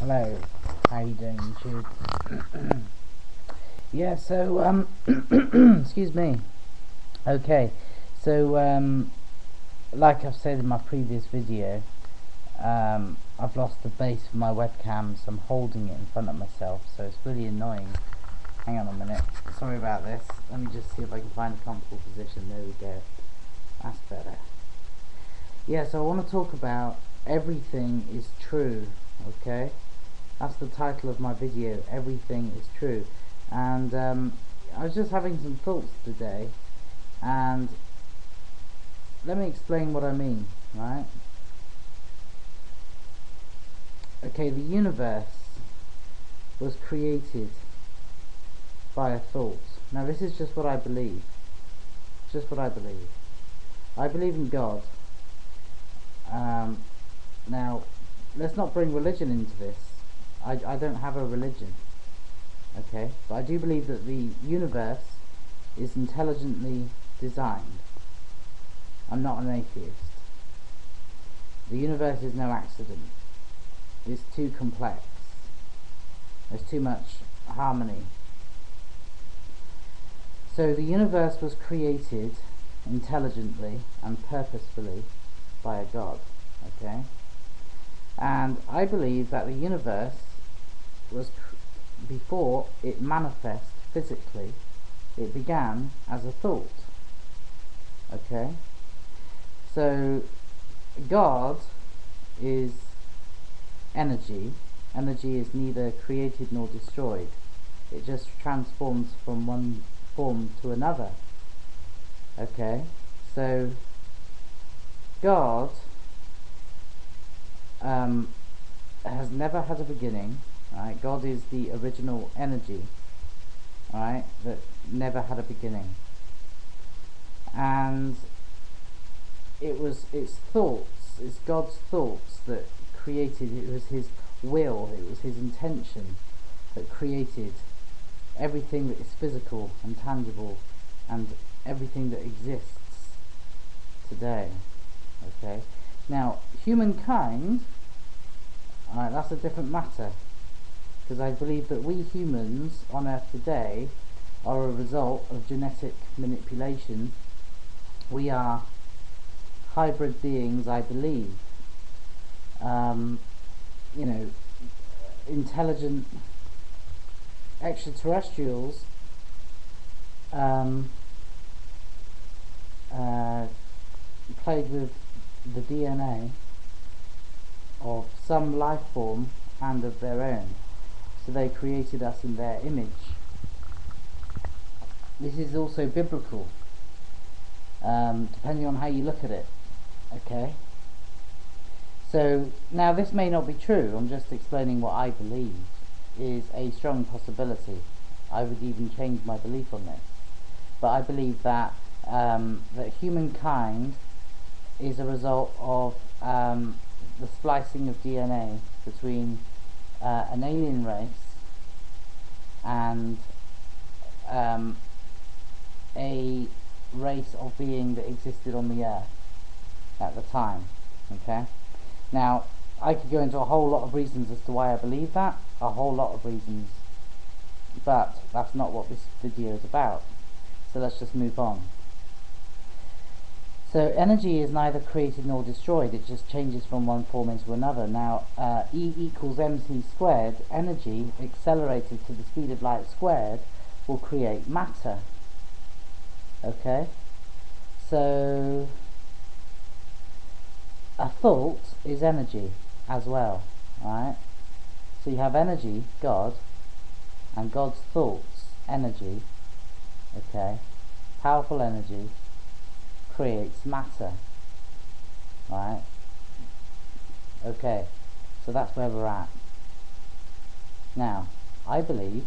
Hello, how you doing, YouTube? Yeah, so excuse me. Okay, so like I've said in my previous video, I've lost the base of my webcam, so I'm holding it in front of myself, so it's really annoying. Hang on a minute. Sorry about this. Let me just see if I can find a comfortable position. There we go. That's better. Yeah, so I want to talk about everything is true. Okay. That's the title of my video, Everything is True. And I was just having some thoughts today, and let me explain what I mean, right? Okay, the universe was created by a thought. Now this is just what I believe. Just what I believe. I believe in God. Now, let's not bring religion into this. I don't have a religion, okay, but I do believe that the universe is intelligently designed. I'm not an atheist. The universe is no accident. It's too complex. There's too much harmony. So the universe was created intelligently and purposefully by a God, okay? And I believe that the universe was before it manifests physically, it began as a thought. Okay, so God is energy. Energy is neither created nor destroyed. It just transforms from one form to another. Okay, so God has never had a beginning. Right? God is the original energy, right, that never had a beginning, and it's thoughts, it's God's thoughts that created. It was His will, it was His intention that created everything that is physical and tangible and everything that exists today. Okay, now humankind, alright, that's a different matter, because I believe that we humans on Earth today are a result of genetic manipulation. We are hybrid beings, I believe. You know, intelligent extraterrestrials played with the DNA of some life form and of their own. So they created us in their image. This is also biblical, depending on how you look at it. Okay? So, now this may not be true, I'm just explaining what I believe is a strong possibility. I would even change my belief on this. But I believe that, that humankind is a result of the splicing of DNA between an alien race and a race of being that existed on the earth at the time. Okay, now I could go into a whole lot of reasons as to why I believe that, a whole lot of reasons, but that's not what this video is about, so let's just move on. So energy is neither created nor destroyed, it just changes from one form into another. Now, E equals mc squared, energy accelerated to the speed of light squared will create matter. Okay? So, a thought is energy as well, right? So you have energy, God, and God's thoughts, energy, okay? Powerful energy creates matter, right? Okay, so that's where we're at. Now, I believe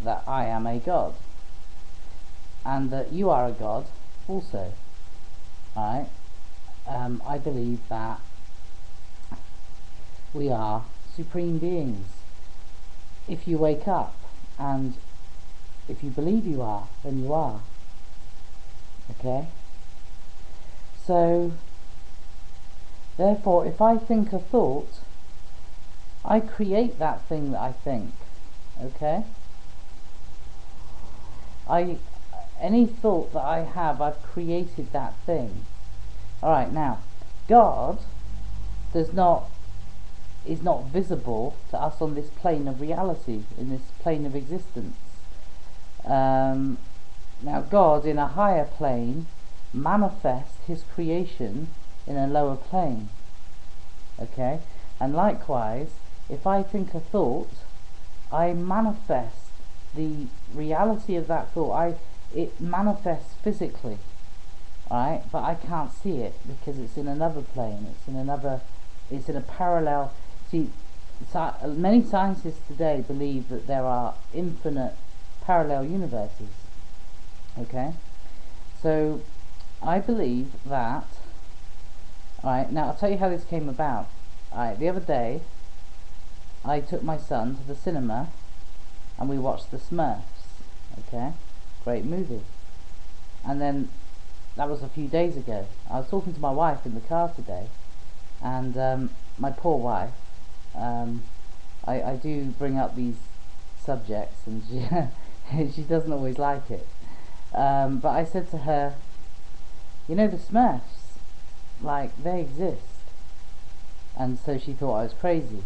that I am a God, and that you are a God also, right? I believe that we are supreme beings. If you wake up, and if you believe you are, then you are. Okay? So, therefore, if I think a thought, I create that thing that I think. Okay? Any thought that I have, I've created that thing. Alright, now, God is not visible to us on this plane of reality, in this plane of existence. Now God, in a higher plane, manifests his creation in a lower plane. Okay? And likewise, if I think a thought, I manifest the reality of that thought. It manifests physically, right? But I can't see it because it's in another plane. It's in a parallel. See, many scientists today believe that there are infinite parallel universes. Okay, so I believe that. Alright, now I'll tell you how this came about. Alright, the other day I took my son to the cinema and we watched The Smurfs. Okay, great movie. And then that was a few days ago. I was talking to my wife in the car today, and my poor wife, I do bring up these subjects, and she doesn't always like it. But I said to her, you know, the Smurfs, like, they exist. And so she thought I was crazy.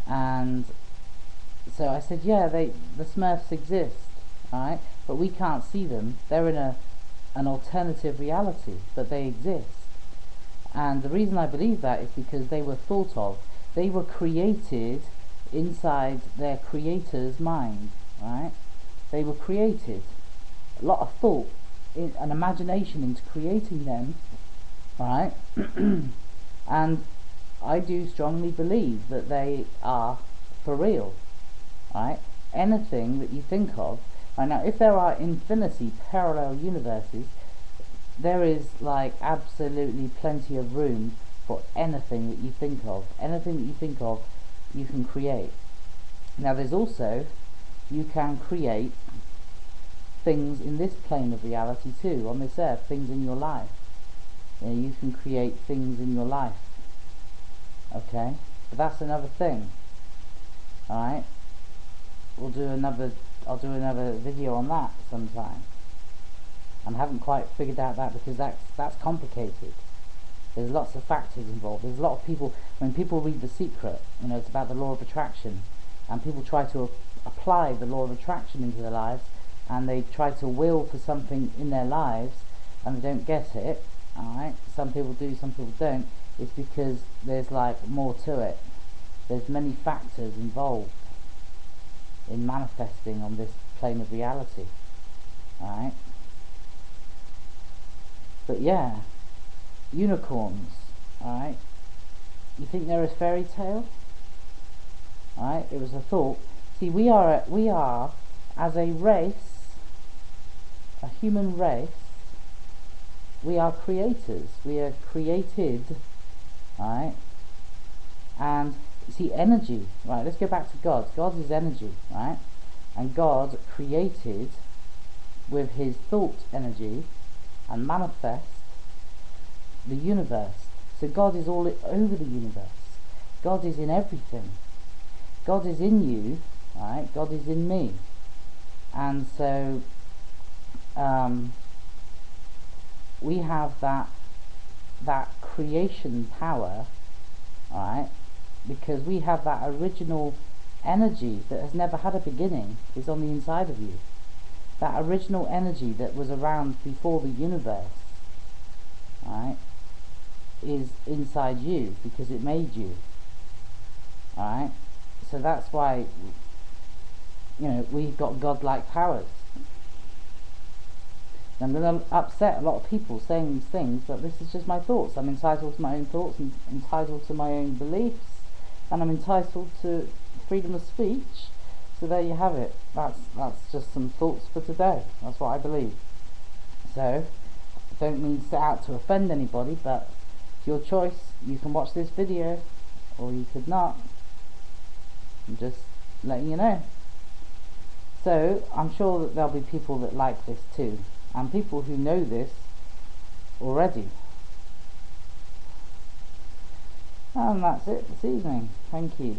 And so I said, yeah, the Smurfs exist, alright? But we can't see them. They're in an alternative reality, but they exist. And the reason I believe that is because they were thought of. They were created inside their creator's mind, right? They were created. A lot of thought and imagination into creating them, right? And I do strongly believe that they are for real, right? Anything that you think of. Right, now, if there are infinity parallel universes, there is like absolutely plenty of room for anything that you think of. Anything that you think of, you can create. Now there's also, you can create things in this plane of reality too, on this earth, things in your life. You know, you can create things in your life. Okay? But that's another thing. Alright? I'll do another video on that sometime. And I haven't quite figured out that because that's complicated. There's lots of factors involved. There's a lot of people, when people read The Secret, you know, it's about the law of attraction, and people try to apply the law of attraction into their lives, and they try to will for something in their lives, and they don't get it. Alright? Some people do, some people don't. It's because there's like more to it. There's many factors involved in manifesting on this plane of reality. Alright? But yeah, unicorns, alright? You think they're a fairy tale? Alright, it was a thought. See, we are as a race, a human race, we are creators. We are created, alright? And see, energy, right? Let's go back to God. God is energy, right? And God created with his thought energy and manifest the universe. So God is all over the universe. God is in everything. God is in you, right? God is in me. And so we have that creation power, right? Because we have that original energy that has never had a beginning is on the inside of you. That original energy that was around before the universe, right, is inside you because it made you. Alright? So that's why, you know, we've got godlike powers. I'm going to upset a lot of people saying these things, but this is just my thoughts. I'm entitled to my own thoughts, and entitled to my own beliefs, and I'm entitled to freedom of speech. So there you have it. That's just some thoughts for today. That's what I believe. So I don't mean to set out to offend anybody, but it's your choice. You can watch this video, or you could not. I'm just letting you know. So I'm sure that there'll be people that like this too, and people who know this already. And that's it this evening. Thank you.